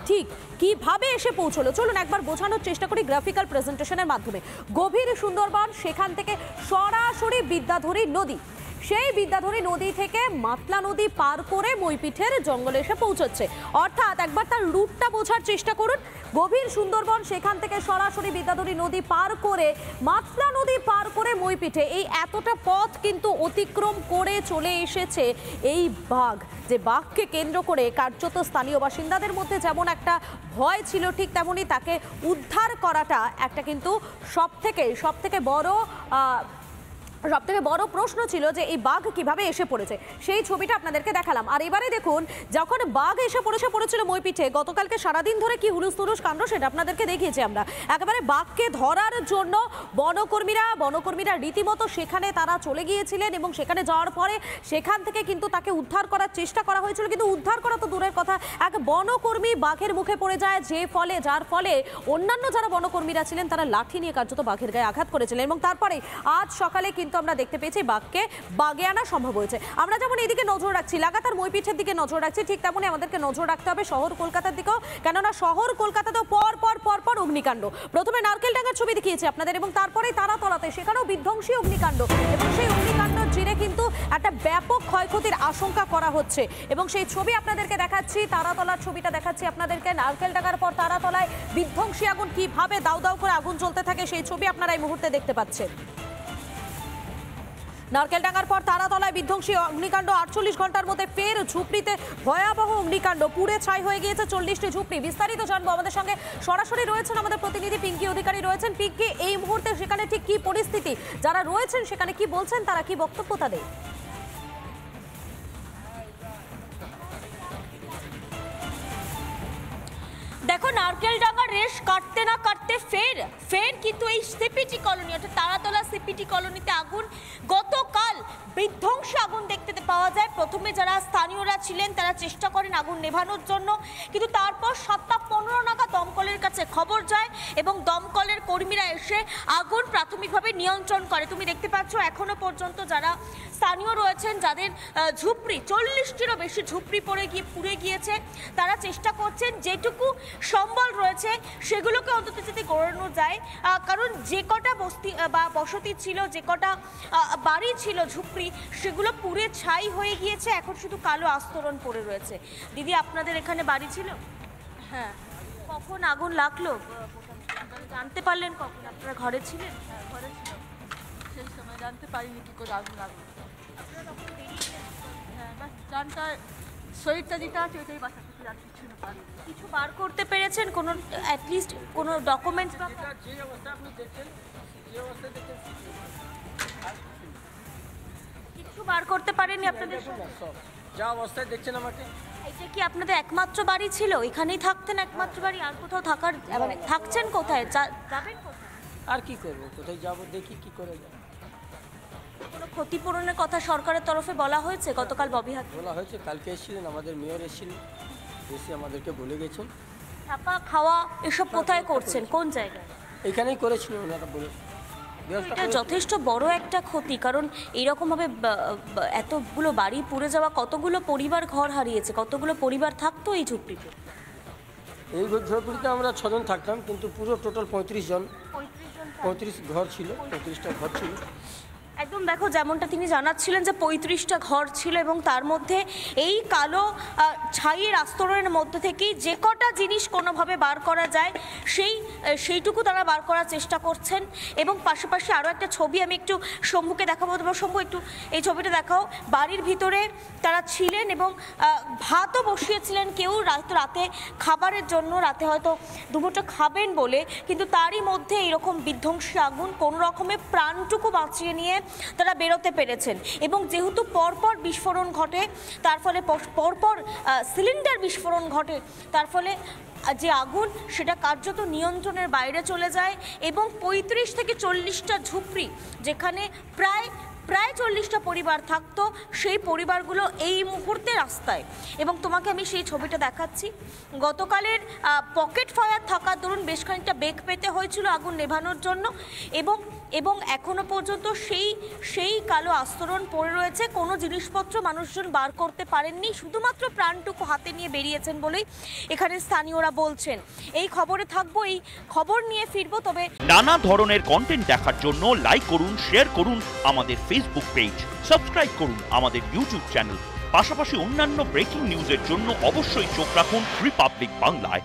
ঠিক কিভাবে এসে পৌঁছলো চলুন একবার বোঝানোর চেষ্টা করি গ্রাফিক্যাল প্রেজেন্টেশনের মাধ্যমে। গভীর সুন্দরবন, সেখান থেকে সরাসরি বিদ্যাধরী নদী, সেই বিদ্যাধরী নদী থেকে মাতলা নদী পার করে মইপিঠের জঙ্গলে এসে পৌঁছচ্ছে। অর্থাৎ একবার তার রুটটা বোঝার চেষ্টা করুন। গভীর সুন্দরবন, সেখান থেকে সরাসরি বিদ্যাধরী নদী পার করে মাতলা নদী পার করে মইপিঠে, এই এতটা পথ কিন্তু অতিক্রম করে চলে এসেছে এই বাঘ। যে বাঘকে কেন্দ্র করে কার্যত স্থানীয় বাসিন্দাদের মধ্যে যেমন একটা ভয় ছিল, ঠিক তেমনি তাকে উদ্ধার করাটা একটা কিন্তু সবথেকে বড় প্রশ্ন ছিল যে এই বাঘ কিভাবে এসে পড়েছে। সেই ছবিটা আপনাদেরকে দেখালাম। আর এবারে দেখুন, যখন বাঘ এসে পড়েছিল মইপিঠে, গতকালকে সারাদিন ধরে কি হুলুস কাণ্ড সেটা আপনাদেরকে দেখিয়েছি আমরা। একেবারে বাঘকে ধরার জন্য বনকর্মীরা রীতিমতো সেখানে তারা চলে গিয়েছিলেন এবং সেখানে যাওয়ার পরে সেখান থেকে কিন্তু তাকে উদ্ধার করার চেষ্টা করা হয়েছিল, কিন্তু উদ্ধার করা তো দূরের কথা, এক বনকর্মী বাঘের মুখে পড়ে যায়, যার ফলে অন্যান্য যারা বনকর্মীরা ছিলেন তারা লাঠি নিয়ে কার্যত বাঘের গায়ে আঘাত করেছিলেন এবং তারপরে আজ সকালে কিন্তু আমরা দেখতে পেয়েছি বাঘকে বাগে আনা সম্ভব হয়েছে। আমরা যেমন এদিকে নজর রাখছি, লাগাতার মইপিঠের দিকে নজর রাখছি, ঠিক তেমনি আমাদেরকে নজর রাখতে হবে শহর কলকাতার দিকেও, কেননা শহর কলকাতাতেও পর অগ্নিকাণ্ড। প্রথমে নারকেলডাঙ্গার ছবি দেখিয়েছি আপনাদের এবং তারপরেই তারাতলাতে, সেখানেও বিধ্বংসী অগ্নিকাণ্ড এবং সেই অগ্নিকাণ্ড জেরে কিন্তু একটা ব্যাপক ক্ষয়ক্ষতির আশঙ্কা করা হচ্ছে এবং সেই ছবি আপনাদেরকে দেখাচ্ছি, তারাতলার ছবিটা দেখাচ্ছি আপনাদেরকে। নারকেলডাঙ্গার পর তারাতলায় বিধ্বংসী আগুন, কিভাবে দাউ দাউ করে আগুন জ্বলতে থাকে সেই ছবি আপনারা এই মুহূর্তে দেখতে পাচ্ছেন। নারকেলডাঙ্গার পর তারাতলায় বিধ্বংসী অগ্নিকাণ্ড, 48 ঘন্টার মধ্যে ফের ঝুপড়িতে ভয়াবহ অগ্নিকাণ্ড, পুড়ে ছাই হয়ে গিয়েছে 40টি ঝুপড়ি। বিস্তারিত জানবো, আমাদের সঙ্গে সরাসরি রয়েছেন আমাদের প্রতিনিধি পিঙ্কি অধিকারী রয়েছেন। পিঙ্কি, এই মুহূর্তে সেখানে ঠিক কি পরিস্থিতি, যারা রয়েছেন সেখানে কি বলছেন, তারা কি বক্তব্য তাদের? দেখো, নারকেলডাঙ্গার রেশ কাটতে না কাটতে ফের কিন্তু এই সিপিটি কলোনি, অর্থাৎ তারাতলা সিপিটি কলোনিতে আগুন। গতকাল বিধ্বংসী আগুন দেখতে পাওয়া যায়। প্রথমে যারা স্থানীয়রা ছিলেন তারা চেষ্টা করেন আগুন নেভানোর জন্য, কিন্তু তারপর 7:15 নাগাদ দমকলের কাছে খবর যায় এবং দমকলের কর্মীরা এসে আগুন প্রাথমিকভাবে নিয়ন্ত্রণ করে। তুমি দেখতে পাচ্ছ এখনো পর্যন্ত যারা স্থানীয় রয়েছেন, যাদের ঝুপড়ি 40টিরও বেশি ঝুপড়ি পুড়ে গিয়েছে, তারা চেষ্টা করছেন যেটুকু সম্বল রয়েছে সেগুলোকে অন্তত যদি গড়ানো যায়, কারণ যে কটা বস্তি বা বসতি ছিল, যে কটা বাড়ি ছিল ঝুপড়ি, সেগুলো পুড়ে ছাই হয়ে গিয়েছে। এখন শুধু কালো আস্তরণ পড়ে রয়েছে। দিদি, আপনাদের এখানে বাড়ি ছিল? হ্যাঁ। কখন আগুন লাগলো জানতে পারলেন? কখন আপনারা ঘরে ছিলেন? ঘরে ছিল, সেই সময় জানতে পারিনি কি করে আগুন লাগলো। আপনারা তখন বেরিয়েছেন? হ্যাঁ, বাস জানটা শরীরটা যেটা আছে ওইটাই বাসা থেকে আর কিছু না পারি। কিছু বার করতে পেরেছেন? কোনো অ্যাটলিস্ট কোনো ডকুমেন্টস বা যে অবস্থা আপনি দেখছেন, যে অবস্থা দেখছেন কিছু বার করতে পারেননি আপনাদের? সব যা অবস্থায় দেখছেন আমাকে। এটা কি আপনাদের একমাত্র বাড়ি ছিল? এখানেই থাকতেন একমাত্র বাড়ি? আর কোথাও থাকার মানে থাকছেন কোথায়? যাবেন কোথায়? আর কি করবো, কোথায় যাবো, দেখি কি করে যাবো। কোনো ক্ষতিপূরণের কথা সরকারের তরফে বলা হয়েছে? গতকাল ববিহাট বলা হয়েছে, কালকে এসেছিলেন আমাদের মেয়র, এসেছিলেন, এসে আমাদেরকে বলে গেছেন। থাকা খাওয়া এসব কোথায় করছেন, কোন জায়গায়? এখানেই করেছিলেন ওনারা, বলে এটা যথেষ্ট বড় একটা ক্ষতি, কারণ এইরকমভাবে এতগুলো বাড়ি পুড়ে যাওয়া, কতগুলো পরিবার ঘর হারিয়েছে, কতগুলো পরিবার থাকতো এই ঝুপড়িতে? এই ঝুপড়িতে আমরা 6 জন থাকতাম, কিন্তু পুরো টোটাল 35 জন, 35 ঘর ছিল, 35টা ঘর ছিল। একদম দেখো, যেমনটা তিনি জানাচ্ছিলেন যে 35টা ঘর ছিল এবং তার মধ্যে এই কালো ছাইয়ের আস্তরণের মধ্যে থেকেই যে কটা জিনিস কোনোভাবে বার করা যায় সেইটুকু তারা বার করার চেষ্টা করছেন। এবং পাশাপাশি আরও একটা ছবি আমি একটু শম্ভুকে দেখাবো। শম্ভু, একটু এই ছবিটা দেখাও। বাড়ির ভিতরে তারা ছিলেন এবং ভাতও বসিয়েছিলেন, কেউ রাতে খাবারের জন্য, রাতে হয়তো দুপুরটা খাবেন বলে, কিন্তু তারই মধ্যে এইরকম বিধ্বংসী আগুন, কোনো রকমে প্রাণটুকু বাঁচিয়ে নিয়ে তারা বেরোতে পেরেছেন। এবং যেহেতু পরপর বিস্ফোরণ ঘটে, তার ফলে পরপর সিলিন্ডার বিস্ফোরণ ঘটে, তার ফলে যে আগুন সেটা কার্যত নিয়ন্ত্রণের বাইরে চলে যায় এবং 35 থেকে 40টা ঝুপড়ি, যেখানে প্রায় 40টা পরিবার থাকতো, সেই পরিবারগুলো এই মুহূর্তে রাস্তায়। এবং তোমাকে আমি সেই ছবিটা দেখাচ্ছি। গতকালের পকেট ফায়ার থাকার দরুন বেশ খানিকটা বেগ পেতে হয়েছিল আগুন নেভানোর জন্য, এবং এবং এখনো পর্যন্ত সেই কালো আস্তরণ পড়ে রয়েছে। কোনো জিনিসপত্র মানুষজন বার করতে পারেননি, শুধুমাত্র প্রাণটুকু হাতে নিয়ে বেরিয়েছেন বলেই এখানে স্থানীয়রা বলছেন। এই খবরে থাকবো, এই খবর নিয়ে ফিরবো। তবে নানা ধরনের কন্টেন্ট দেখার জন্য লাইক করুন, শেয়ার করুন আমাদের ফেসবুক পেজ, সাবস্ক্রাইব করুন আমাদের ইউটিউব চ্যানেল। পাশাপাশি অন্যান্য ব্রেকিং নিউজের জন্য অবশ্যই চোখ রাখুন রিপাবলিক বাংলায়।